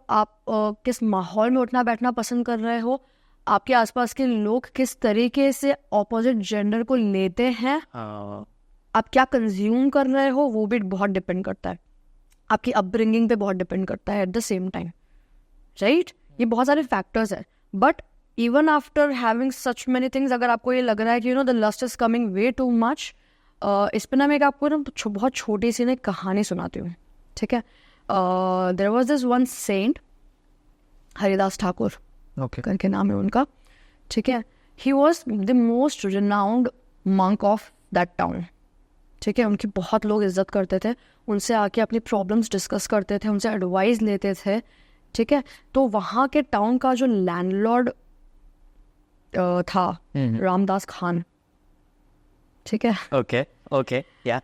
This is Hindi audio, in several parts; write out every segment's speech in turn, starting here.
आप किस माहौल में उठना बैठना पसंद कर रहे हो, आपके आसपास के लोग किस तरीके से ऑपोजिट जेंडर को लेते हैं, आप क्या कंज्यूम कर रहे हो, वो भी बहुत डिपेंड करता है, आपकी अपब्रिंगिंग पे बहुत डिपेंड करता है at the same time, right? ये बहुत सारे फैक्टर्स है. But even after having such many things, अगर आपको ये लग रहा है कि the lust is coming way too much, इस पे ना मैं आपको ना बहुत छोटी सी ना कहानी सुनाती हूँ, ठीक है? There was this one saint, Haridas Thakur करके नाम है उनका, ठीक है? He was the most renowned monk of that town, ठीक है? उनकी बहुत लोग इज्जत करते थे, उनसे आके अपनी प्रॉब्लम्स डिस्कस करते थे, उनसे एडवाइस लेते थे, ठीक है? तो वहाँ के टाउन का जो लैंडलॉर्ड था रामदास खान, ठीक है? Okay, yeah.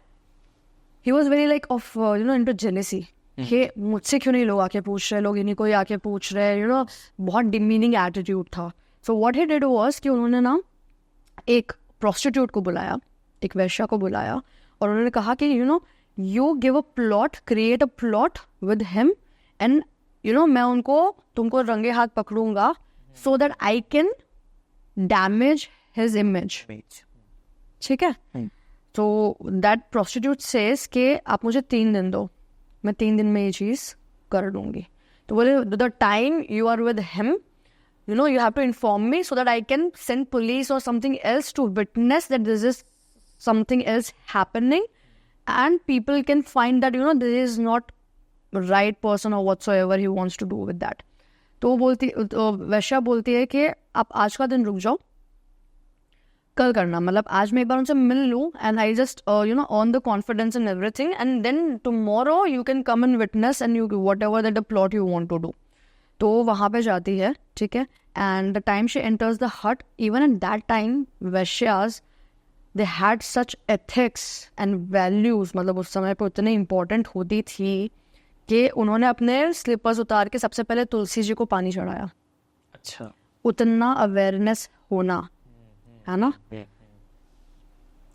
He was very like of into jealousy. कि मुझसे क्यों नहीं लोग आके पूछ रहे, लोग इन्हीं को ही आके पूछ रहे, बहुत डिमीनिंग एटीट्यूड था. So what he did was कि उन्होंने ना एक प्रोस्टिट्यूट को बुलाया, एक वैश्या को बुलाया, और उन्होंने कहा कि you give a plot, create a plot with him, and मैं तुमको रंगे हाथ पकड़ूंगा so that I can damage his image, ठीक है? तो दैट प्रोस्टिट्यूट सेज कि आप मुझे 3 दिन दो, मैं 3 दिन में ये चीज़ कर लूँगी. तो बोले the time you are with him, you have to inform me so that I can send police or something else to witness that this is something else happening, and people can find that this is not right person or whatsoever he wants to do with that. तो वैश्या बोलती है कि आप आज का दिन रुक जाओ, कल करना, मतलब आज मैं एक बार उनसे मिल लूँ and I just on the confidence in everything, and then tomorrow you can come and witness and you whatever that the plot you want to do. तो वहाँ पे जाती है, ठीक है? And the time she enters the hut, even at that time वैश्याज they had such ethics and values, मतलब उस समय पे उतने इम्पोर्टेंट होती थी कि उन्होंने अपने स्लीपर्स उतार के सबसे पहले तुलसी जी को पानी चढ़ाया. अच्छा, उतना अवेयरनेस होना है ना.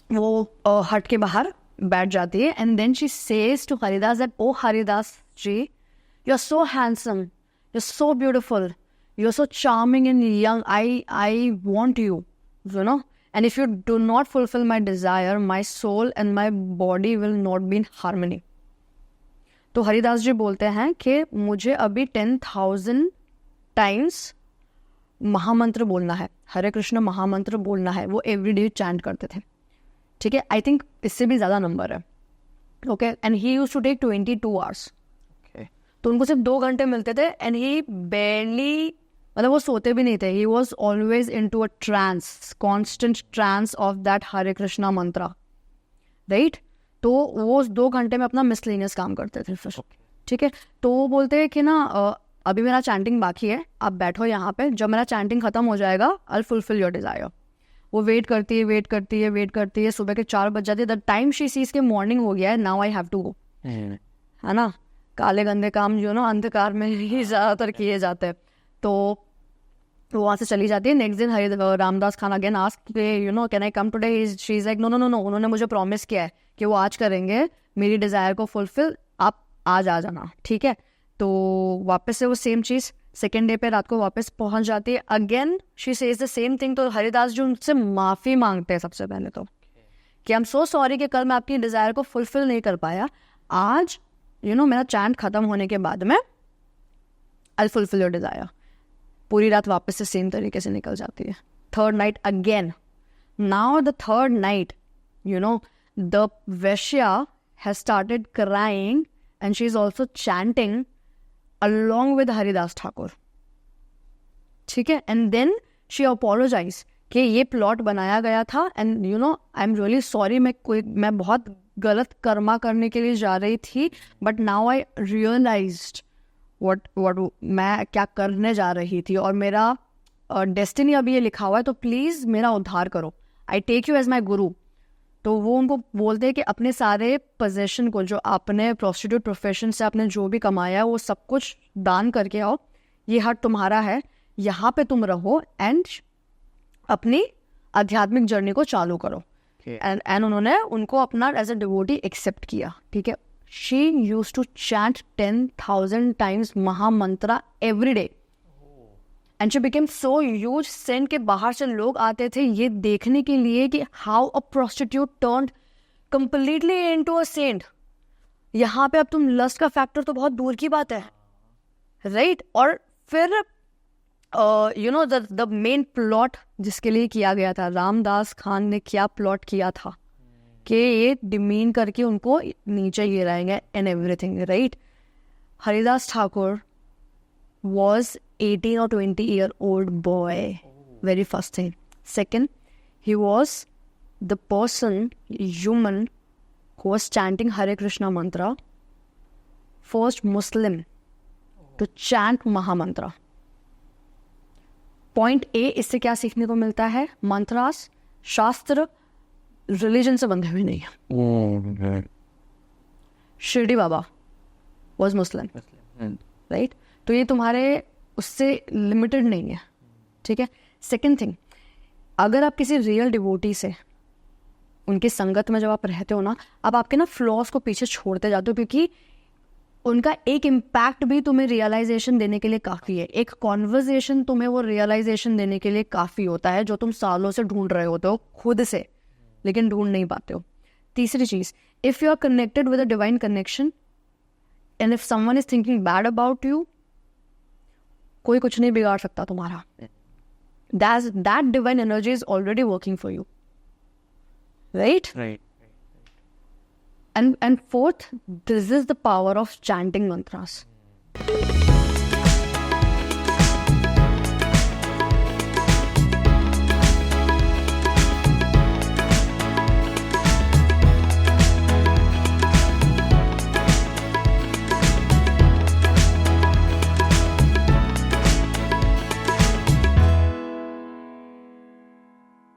वो हट के बाहर बैठ जाती है, and then she says to Haridas that oh Haridas ji, you are so handsome, you're so beautiful, you're so charming and young, I want you, and if you do not fulfill my desire, my soul and my body will not be in harmony. तो हरिदास जी बोलते हैं कि मुझे अभी 10,000 times महामंत्र बोलना है, हरे कृष्ण महामंत्र बोलना है. वो एवरीडे चैंट करते थे, ठीक है? आई थिंक इससे भी ज़्यादा नंबर है, okay? And he used to take 22 hours. तो उनको सिर्फ 2 घंटे मिलते थे, एंड ही बेरली, मतलब वो सोते भी नहीं थे. He was always into a trance, constant trance of that Hare Krishna mantra, right? तो वो 2 घंटे में अपना मिसलेनियस काम करते थे फिर, ठीक है? तो वो बोलते हैं कि ना अभी मेरा चैंटिंग बाकी है, आप बैठो यहाँ पे, जब मेरा चैंटिंग खत्म हो जाएगा आई फुलफिल योर डिजायर. वो वेट करती है, सुबह के 4 बज जाते हैं. द टाइम शी सीज के मॉर्निंग हो गया है, now I have to go, है ना? काले गंदे काम अंधकार में ही ज़्यादातर किए जाते हैं. तो वो वहाँ से चली जाती है. नेक्स्ट दिन Ramdas Khan again ask can I come today, she is like no, उन्होंने मुझे प्रॉमिस किया है कि वो आज करेंगे मेरी डिज़ायर को फुलफिल, आप आज आ जाना, ठीक है? तो वापस से वो सेम चीज़ सेकेंड डे पे रात को वापस पहुँच जाती है. Again she says the same thing. तो हरिदास जी उनसे माफ़ी मांगते हैं सबसे पहले तो, कि आई एम सो सॉरी कि कल मैं आपकी डिज़ायर को फुलफिल नहीं कर पाया. आज मेरा चैंट खत्म होने के बाद में आई फुलफिल योर डिजायर. पूरी रात वापस से सेम तरीके से निकल जाती है. Third night again, now the third night the वैश्या has started crying and she is also chanting along with Haridas Thakur, ठीक है? एंड देन शी अपोलोजाइज कि ये प्लॉट बनाया गया था, and I am really sorry, मैं बहुत गलत कर्मा करने के लिए जा रही थी, but now I realised what मैं क्या करने जा रही थी, और मेरा डेस्टिनी अभी ये लिखा हुआ है, तो प्लीज़ मेरा उद्धार करो, I take you as my guru. तो वो उनको बोलते हैं कि अपने सारे पोजेशन को, जो आपने प्रोस्टिट्यूट प्रोफेशन से आपने जो भी कमाया है, वो सब कुछ दान करके आओ, ये हट तुम्हारा है, यहाँ पे तुम रहो एंड अपनी आध्यात्मिक जर्नी को चालू करो. एंड उन्होंने उनको अपना एज अ डिवोटी एक्सेप्ट किया, ठीक है? she used to chant 10,000 times Maha Mantra every day. And she became so huge, सेंट के बाहर से लोग आते थे ये देखने के लिए कि how a prostitute turned completely into a saint. यहाँ पे अब तुम लस्ट का फैक्टर तो बहुत दूर की बात है, राइट? और फिर you know the main plot जिसके लिए किया गया था, रामदास खान ने क्या प्लॉट किया था कि ये डिमीन करके उनको नीचे गिराएंगे and everything, right? Haridas Thakur was 18 or 20 year old boy. Very first thing. Second, he was the person, human, who was chanting Hare Krishna mantra. First Muslim to chant Maha Mantra. Point A, इससे क्या सीखने को मिलता है? मंत्रास शास्त्र रिलीजन से बंधे हुए नहीं है. Shirdi Baba was Muslim, right? तो ये तुम्हारे उससे लिमिटेड नहीं है, ठीक है? सेकेंड थिंग, अगर आप किसी रियल डिवोटी से उनकी संगत में जब आप रहते हो ना, अब आपके ना फ्लॉज को पीछे छोड़ते जाते हो, क्योंकि उनका एक इम्पैक्ट भी तुम्हें रियलाइजेशन देने के लिए काफ़ी है. एक कॉन्वर्जेशन तुम्हें वो रियलाइजेशन देने के लिए काफ़ी होता है जो तुम सालों से ढूंढ रहे होते हो खुद से, लेकिन ढूंढ नहीं पाते हो. तीसरी चीज़, if you are connected with a divine connection and if someone is thinking bad about you, कोई कुछ नहीं बिगाड़ सकता तुम्हारा. That divine energy is already working for you, right? Right. And fourth, this is the power of chanting mantras.